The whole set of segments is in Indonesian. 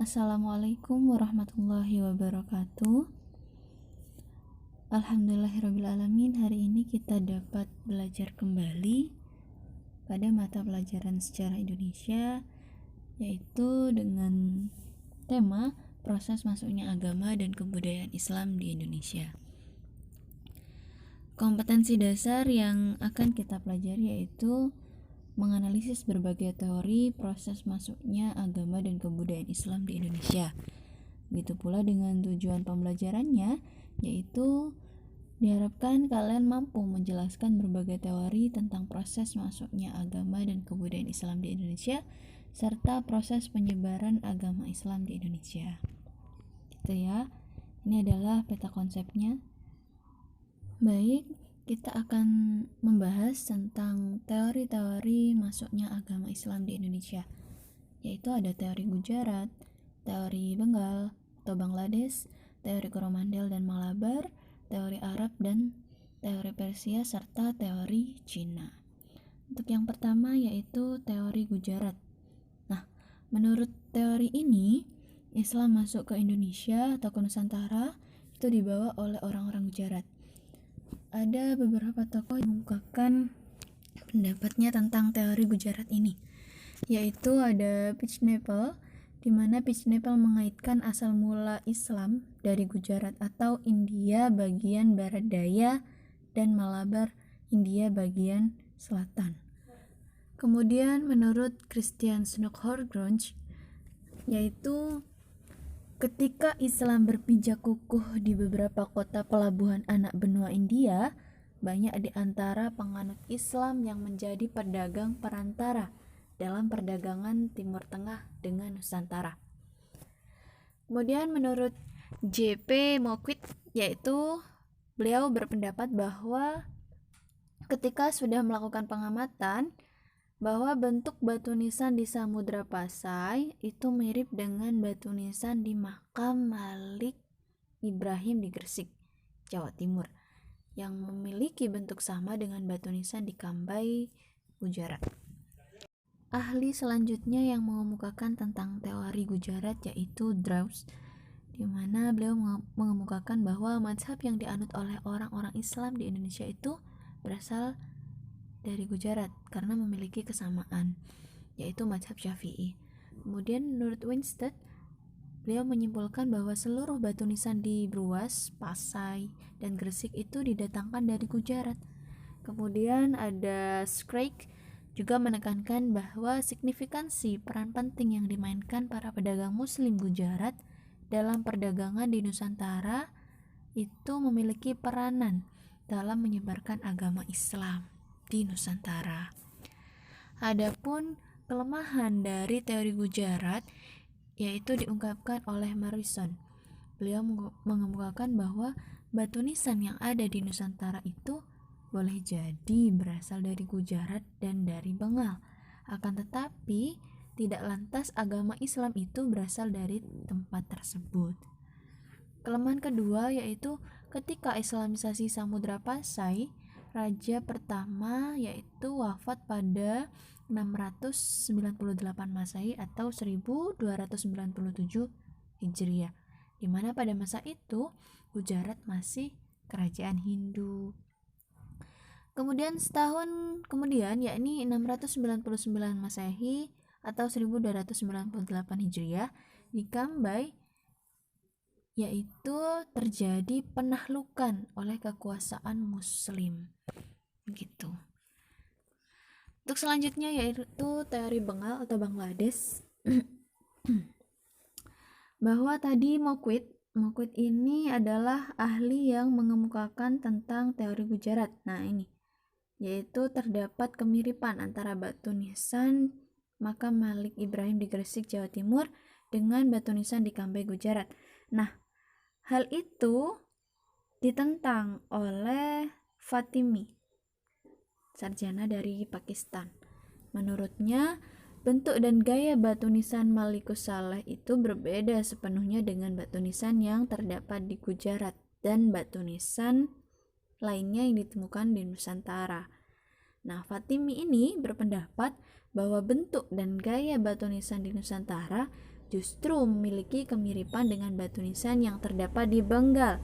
Assalamualaikum warahmatullahi wabarakatuh. Alhamdulillahirrabbilalamin. Hari ini kita dapat belajar kembali pada mata pelajaran sejarah Indonesia, yaitu dengan tema proses masuknya agama dan kebudayaan Islam di Indonesia. Kompetensi dasar yang akan kita pelajari yaitu menganalisis berbagai teori proses masuknya agama dan kebudayaan Islam di Indonesia. Begitu pula dengan tujuan pembelajarannya, yaitu diharapkan kalian mampu menjelaskan berbagai teori tentang proses masuknya agama dan kebudayaan Islam di Indonesia, serta proses penyebaran agama Islam di Indonesia. Gitu ya. Ini adalah peta konsepnya. Baik, kita akan membahas tentang teori-teori masuknya agama Islam di Indonesia, yaitu ada teori Gujarat, teori Bengal atau Bangladesh, teori Coromandel dan Malabar, teori Arab dan teori Persia, serta teori Cina. Untuk yang pertama yaitu teori Gujarat. Nah, menurut teori ini, Islam masuk ke Indonesia atau ke Nusantara itu dibawa oleh orang-orang Gujarat. Ada beberapa tokoh yang mengungkapkan pendapatnya tentang teori Gujarat ini, yaitu ada Pitchneple, di mana Pitchneple mengaitkan asal mula Islam dari Gujarat atau India bagian barat daya dan Malabar, India bagian selatan. Kemudian menurut Christian Snoekhorgrunge, yaitu ketika Islam berpijak kukuh di beberapa kota pelabuhan anak benua India, banyak di antara penganut Islam yang menjadi pedagang perantara dalam perdagangan Timur Tengah dengan Nusantara. Kemudian menurut J.P. Moquit, yaitu beliau berpendapat bahwa ketika sudah melakukan pengamatan bahwa bentuk batu nisan di Samudra Pasai itu mirip dengan batu nisan di makam Malik Ibrahim di Gresik, Jawa Timur, yang memiliki bentuk sama dengan batu nisan di Kambai, Gujarat. Ahli selanjutnya yang mengemukakan tentang teori Gujarat yaitu Draus, di mana beliau mengemukakan bahwa mazhab yang dianut oleh orang-orang Islam di Indonesia itu berasal dari Gujarat karena memiliki kesamaan, yaitu mazhab Syafi'i. Kemudian menurut Winstead, beliau menyimpulkan bahwa seluruh batu nisan di Bruas, Pasai, dan Gresik itu didatangkan dari Gujarat. Kemudian ada Scraik juga menekankan bahwa signifikansi peran penting yang dimainkan para pedagang muslim Gujarat dalam perdagangan di Nusantara itu memiliki peranan dalam menyebarkan agama Islam di Nusantara. Adapun kelemahan dari teori Gujarat yaitu diungkapkan oleh Morrison. Beliau mengemukakan bahwa batu nisan yang ada di Nusantara itu boleh jadi berasal dari Gujarat dan dari Bengal. Akan tetapi tidak lantas agama Islam itu berasal dari tempat tersebut. Kelemahan kedua yaitu ketika Islamisasi Samudra Pasai, raja pertama yaitu wafat pada 698 Masehi atau 1297 Hijriah, di mana pada masa itu Gujarat masih kerajaan Hindu. Kemudian setahun kemudian yakni 699 Masehi atau 1298 Hijriah di Kambai yaitu terjadi penahlukan oleh kekuasaan muslim. Begitu. Untuk selanjutnya yaitu teori Bengal atau Bangladesh. Bahwa tadi Moquit ini adalah ahli yang mengemukakan tentang teori Gujarat. Nah, ini yaitu terdapat kemiripan antara batu nisan makam Malik Ibrahim di Gresik, Jawa Timur dengan batu nisan di Kambai, Gujarat. Nah, hal itu ditentang oleh Fatimi, sarjana dari Pakistan. Menurutnya, bentuk dan gaya batu nisan Malikus Saleh itu berbeda sepenuhnya dengan batu nisan yang terdapat di Gujarat dan batu nisan lainnya yang ditemukan di Nusantara. Nah, Fatimi ini berpendapat bahwa bentuk dan gaya batu nisan di Nusantara justru memiliki kemiripan dengan batu nisan yang terdapat di Bengal.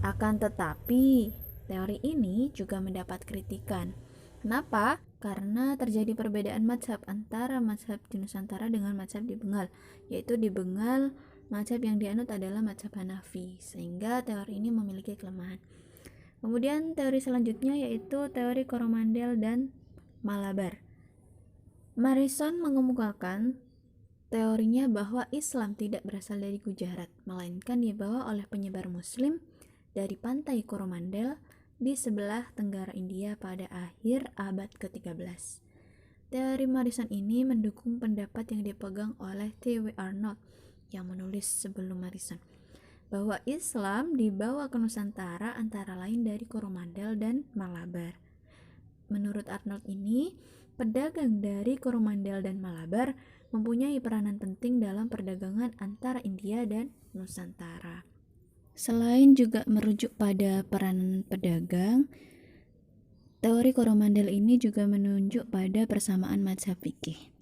Akan tetapi, teori ini juga mendapat kritikan. Kenapa? Karena terjadi perbedaan mazhab antara mazhab di Nusantara dengan mazhab di Bengal, yaitu di Bengal mazhab yang dianut adalah mazhab Hanafi, sehingga teori ini memiliki kelemahan. Kemudian teori selanjutnya yaitu teori Coromandel dan Malabar. Morrison mengemukakan teorinya bahwa Islam tidak berasal dari Gujarat, melainkan dibawa oleh penyebar Muslim dari pantai Coromandel di sebelah tenggara India pada akhir abad ke-13. Teori Morrison ini mendukung pendapat yang dipegang oleh T.W. Arnold yang menulis sebelum Morrison, bahwa Islam dibawa ke Nusantara antara lain dari Coromandel dan Malabar. Menurut Arnold ini, pedagang dari Coromandel dan Malabar mempunyai peranan penting dalam perdagangan antara India dan Nusantara. Selain juga merujuk pada peranan pedagang, teori Coromandel ini juga menunjuk pada persamaan mazhab fikih.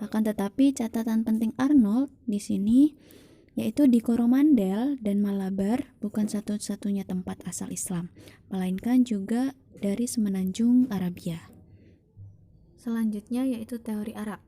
Akan tetapi catatan penting Arnold di sini yaitu di Coromandel dan Malabar bukan satu-satunya tempat asal Islam, melainkan juga dari semenanjung Arabia. Selanjutnya yaitu teori Arab.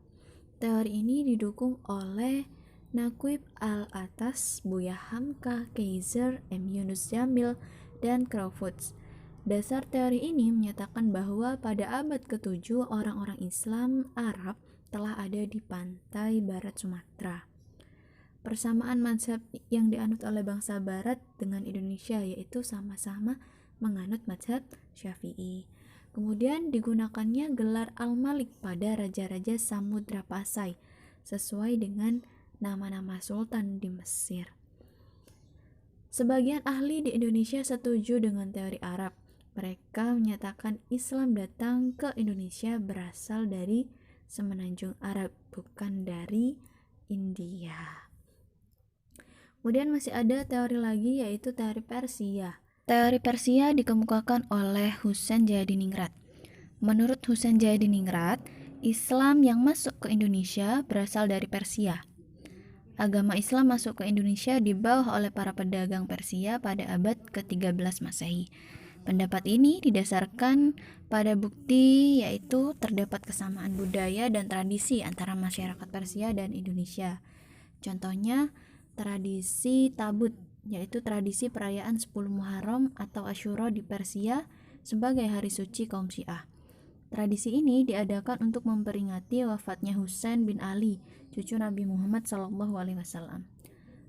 Teori ini didukung oleh Naqib al-Atas, Buya Hamka, Kaiser, M. Yunus Jamil, dan Crawford. Dasar teori ini menyatakan bahwa pada abad ke-7 orang-orang Islam Arab telah ada di pantai barat Sumatera. Persamaan mazhab yang dianut oleh bangsa barat dengan Indonesia yaitu sama-sama menganut mazhab Syafi'i. Kemudian digunakannya gelar Al-Malik pada raja-raja Samudra Pasai sesuai dengan nama-nama sultan di Mesir. Sebagian ahli di Indonesia setuju dengan teori Arab. Mereka menyatakan Islam datang ke Indonesia berasal dari semenanjung Arab, bukan dari India. Kemudian masih ada teori lagi yaitu teori Persia. Teori Persia dikemukakan oleh Husain Jayadiningrat. Menurut Husain Jayadiningrat, Islam yang masuk ke Indonesia berasal dari Persia. Agama Islam masuk ke Indonesia di bawah oleh para pedagang Persia pada abad ke-13 Masehi. Pendapat ini didasarkan pada bukti yaitu terdapat kesamaan budaya dan tradisi antara masyarakat Persia dan Indonesia. Contohnya, tradisi Tabut, yaitu tradisi perayaan 10 Muharram atau Asyura di Persia sebagai hari suci kaum Syiah. Tradisi ini diadakan untuk memperingati wafatnya Husain bin Ali, cucu Nabi Muhammad SAW.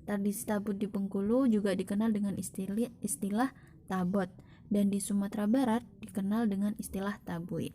Tradisi Tabut di Bengkulu juga dikenal dengan istilah Tabot, dan di Sumatera Barat dikenal dengan istilah Tabuid.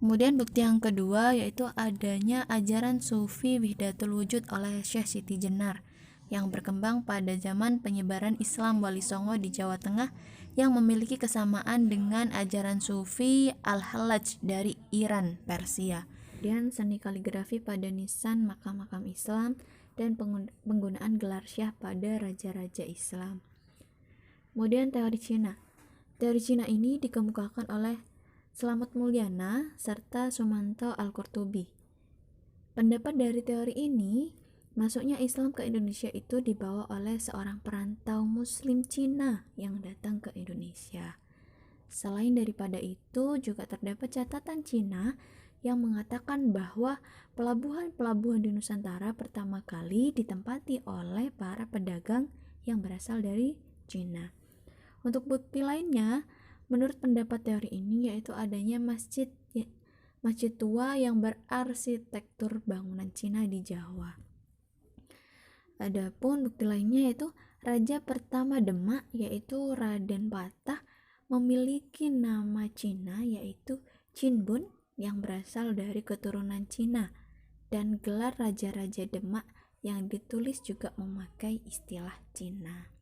Kemudian bukti yang kedua yaitu adanya ajaran Sufi Wihdatul Wujud oleh Syekh Siti Jenar yang berkembang pada zaman penyebaran Islam Wali Songo di Jawa Tengah yang memiliki kesamaan dengan ajaran Sufi Al-Hallaj dari Iran, Persia. Dan seni kaligrafi pada nisan makam-makam Islam dan penggunaan gelar syah pada raja-raja Islam. Kemudian teori Cina. Teori Cina ini dikemukakan oleh Slamet Mulyana serta Sumanto Al-Qurtubi. Pendapat dari teori ini, masuknya Islam ke Indonesia itu dibawa oleh seorang perantau Muslim Cina yang datang ke Indonesia. Selain daripada itu, juga terdapat catatan Cina yang mengatakan bahwa pelabuhan-pelabuhan di Nusantara pertama kali ditempati oleh para pedagang yang berasal dari Cina. Untuk bukti lainnya, menurut pendapat teori ini yaitu adanya masjid tua yang berarsitektur bangunan Cina di Jawa. Adapun bukti lainnya yaitu raja pertama Demak yaitu Raden Patah memiliki nama Cina yaitu Qin yang berasal dari keturunan Cina, dan gelar raja-raja Demak yang ditulis juga memakai istilah Cina.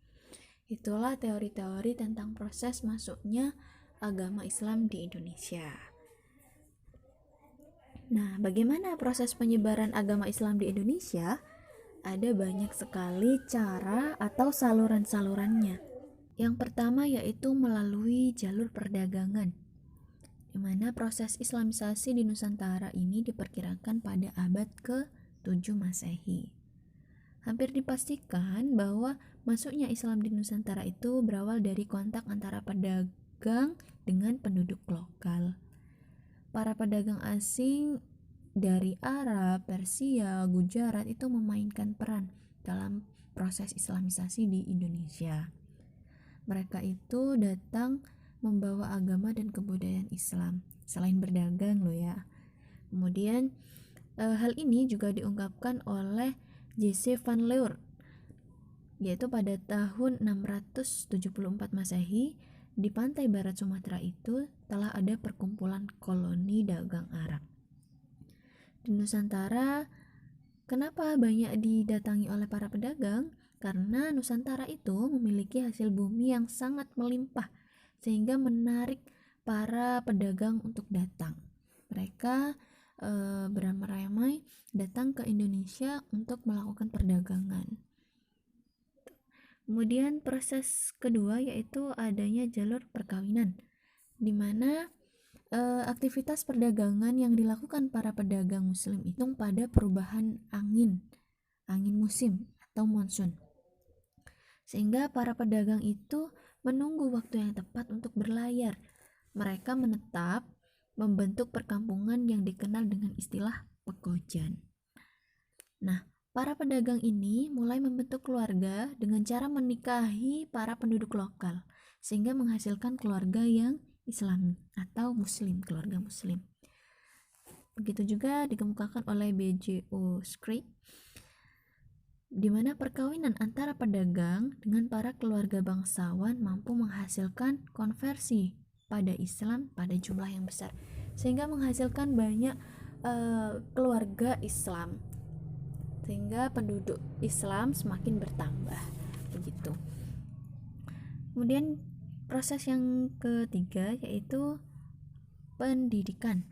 Itulah teori-teori tentang proses masuknya agama Islam di Indonesia. Nah, bagaimana proses penyebaran agama Islam di Indonesia? Ada banyak sekali cara atau saluran-salurannya. Yang pertama yaitu melalui jalur perdagangan, di mana proses Islamisasi di Nusantara ini diperkirakan pada abad ke-7 Masehi. Hampir dipastikan bahwa masuknya Islam di Nusantara itu berawal dari kontak antara pedagang dengan penduduk lokal. Para pedagang asing dari Arab, Persia, Gujarat itu memainkan peran dalam proses Islamisasi di Indonesia. Mereka itu datang membawa agama dan kebudayaan Islam selain berdagang loh ya. Kemudian hal ini juga diungkapkan oleh J.C. van Leur, yaitu pada tahun 674 Masehi di pantai barat Sumatera itu telah ada perkumpulan koloni dagang Arab. Di Nusantara, kenapa banyak didatangi oleh para pedagang? Karena Nusantara itu memiliki hasil bumi yang sangat melimpah sehingga menarik para pedagang untuk datang. Mereka beramai-ramai datang ke Indonesia untuk melakukan perdagangan. Kemudian proses kedua yaitu adanya jalur perkawinan, di mana aktivitas perdagangan yang dilakukan para pedagang muslim itu pada perubahan angin musim atau monsun. Sehingga para pedagang itu menunggu waktu yang tepat untuk berlayar. Mereka menetap membentuk perkampungan yang dikenal dengan istilah pekojan. Nah, para pedagang ini mulai membentuk keluarga dengan cara menikahi para penduduk lokal, sehingga menghasilkan keluarga yang Islami atau Muslim, keluarga Muslim. Begitu juga dikemukakan oleh B.J.O. Scrick, di mana perkawinan antara pedagang dengan para keluarga bangsawan mampu menghasilkan konversi pada Islam pada jumlah yang besar, sehingga menghasilkan banyak keluarga Islam, sehingga penduduk Islam semakin bertambah begitu. Kemudian proses yang ketiga yaitu pendidikan,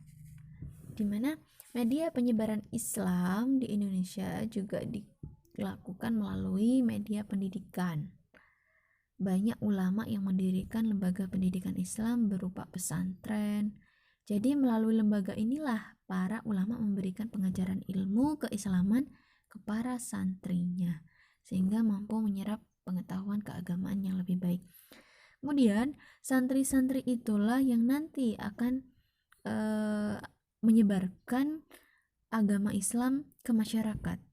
di mana media penyebaran Islam di Indonesia juga dilakukan melalui media pendidikan. Banyak ulama yang mendirikan lembaga pendidikan Islam berupa pesantren. Jadi melalui lembaga inilah para ulama memberikan pengajaran ilmu keislaman ke para santrinya, sehingga mampu menyerap pengetahuan keagamaan yang lebih baik. Kemudian santri-santri itulah yang nanti akan menyebarkan agama Islam ke masyarakat.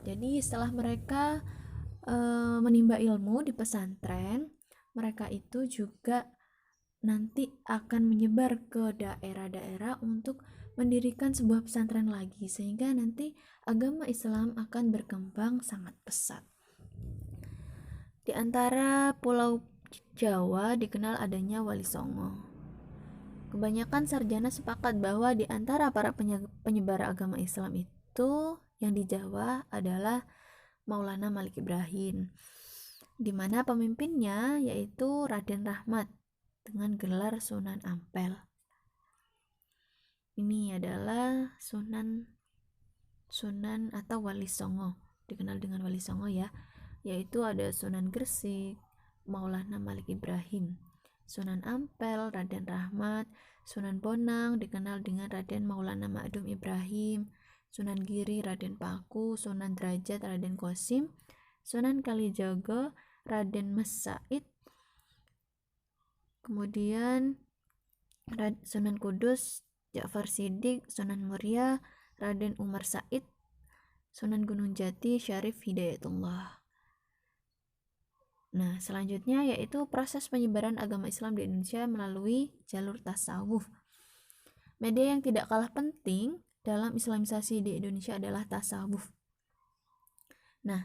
Jadi setelah mereka menimba ilmu di pesantren, mereka itu juga nanti akan menyebar ke daerah-daerah untuk mendirikan sebuah pesantren lagi, sehingga nanti agama Islam akan berkembang sangat pesat. Di antara pulau Jawa dikenal adanya Wali Songo. Kebanyakan sarjana sepakat bahwa di antara para penyebar agama Islam itu yang di Jawa adalah Maulana Malik Ibrahim, di mana pemimpinnya yaitu Raden Rahmat dengan gelar Sunan Ampel. Ini adalah Sunan atau Wali Songo, dikenal dengan Wali Songo ya, yaitu ada Sunan Gresik, Maulana Malik Ibrahim, Sunan Ampel, Raden Rahmat, Sunan Bonang dikenal dengan Raden Maulana Ma'dum Ibrahim, Sunan Giri Raden Paku, Sunan Derajat Raden Qasim, Sunan Kalijaga Raden Mas Said, kemudian Sunan Kudus Ja'far Siddiq, Sunan Muria Raden Umar Said, Sunan Gunung Jati Syarif Hidayatullah. Nah, selanjutnya yaitu proses penyebaran agama Islam di Indonesia melalui jalur tasawuf. Media yang tidak kalah penting dalam Islamisasi di Indonesia adalah tasawuf. Nah,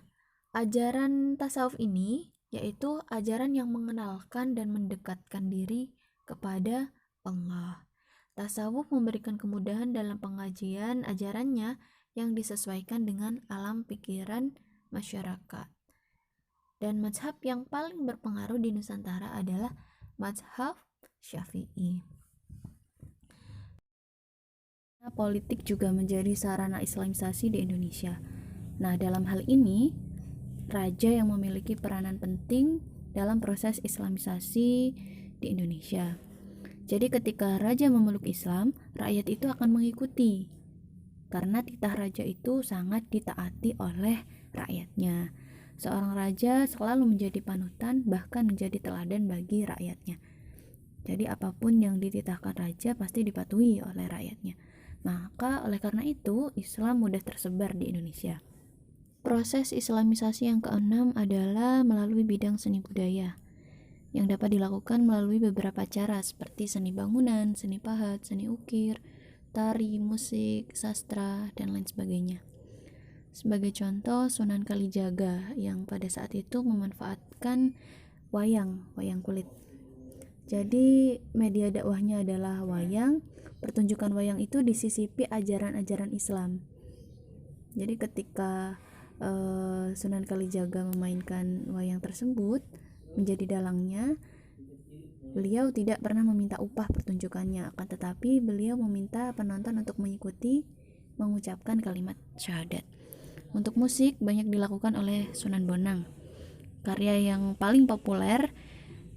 ajaran tasawuf ini yaitu ajaran yang mengenalkan dan mendekatkan diri kepada Allah. Tasawuf memberikan kemudahan dalam pengajian ajarannya yang disesuaikan dengan alam pikiran masyarakat. Dan mazhab yang paling berpengaruh di Nusantara adalah mazhab Syafi'i. Politik juga menjadi sarana Islamisasi di Indonesia. Nah, dalam hal ini, raja yang memiliki peranan penting dalam proses Islamisasi di Indonesia. Jadi ketika raja memeluk Islam, rakyat itu akan mengikuti, karena titah raja itu sangat ditaati oleh rakyatnya. Seorang raja selalu menjadi panutan, bahkan menjadi teladan bagi rakyatnya. Jadi apapun yang dititahkan raja pasti dipatuhi oleh rakyatnya. Maka oleh karena itu Islam mudah tersebar di Indonesia. Proses islamisasi yang keenam adalah melalui bidang seni budaya, yang dapat dilakukan melalui beberapa cara seperti seni bangunan, seni pahat, seni ukir, tari, musik, sastra, dan lain sebagainya. Sebagai contoh, Sunan Kalijaga yang pada saat itu memanfaatkan wayang kulit. Jadi media dakwahnya adalah wayang. Pertunjukan wayang itu disisipi ajaran-ajaran Islam. Jadi ketika Sunan Kalijaga memainkan wayang tersebut menjadi dalangnya, beliau tidak pernah meminta upah pertunjukannya, akan tetapi beliau meminta penonton untuk mengikuti mengucapkan kalimat syahadat. Untuk musik banyak dilakukan oleh Sunan Bonang. Karya yang paling populer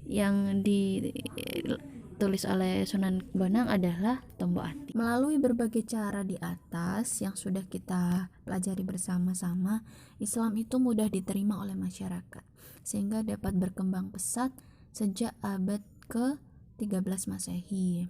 yang ditulis oleh Sunan Bonang adalah Tombo Ati. Melalui berbagai cara di atas yang sudah kita pelajari bersama-sama, Islam itu mudah diterima oleh masyarakat sehingga dapat berkembang pesat sejak abad ke-13 Masehi.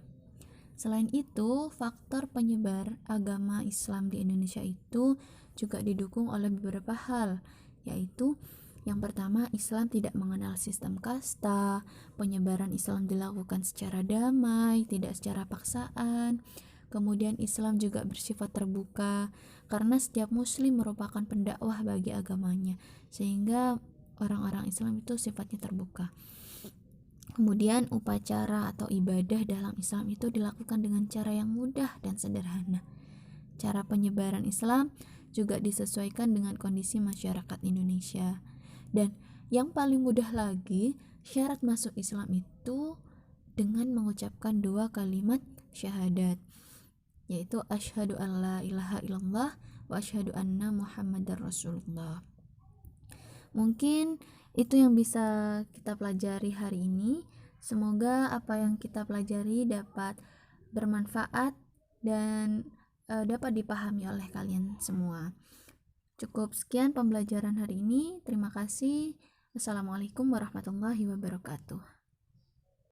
Selain itu, faktor penyebar agama Islam di Indonesia itu juga didukung oleh beberapa hal, yaitu yang pertama, Islam tidak mengenal sistem kasta, penyebaran Islam dilakukan secara damai, tidak secara paksaan. Kemudian Islam juga bersifat terbuka, karena setiap muslim merupakan pendakwah bagi agamanya, sehingga orang-orang Islam itu sifatnya terbuka. Kemudian upacara atau ibadah dalam Islam itu dilakukan dengan cara yang mudah dan sederhana. Cara penyebaran Islam juga disesuaikan dengan kondisi masyarakat Indonesia. Dan yang paling mudah lagi, syarat masuk Islam itu dengan mengucapkan 2 kalimat syahadat, yaitu asyhadu an la ilaha illallah wa asyhadu anna muhammadar rasulullah. Mungkin itu yang bisa kita pelajari hari ini. Semoga apa yang kita pelajari dapat bermanfaat dan dapat dipahami oleh kalian semua. Cukup sekian pembelajaran hari ini. Terima kasih. Wassalamualaikum warahmatullahi wabarakatuh.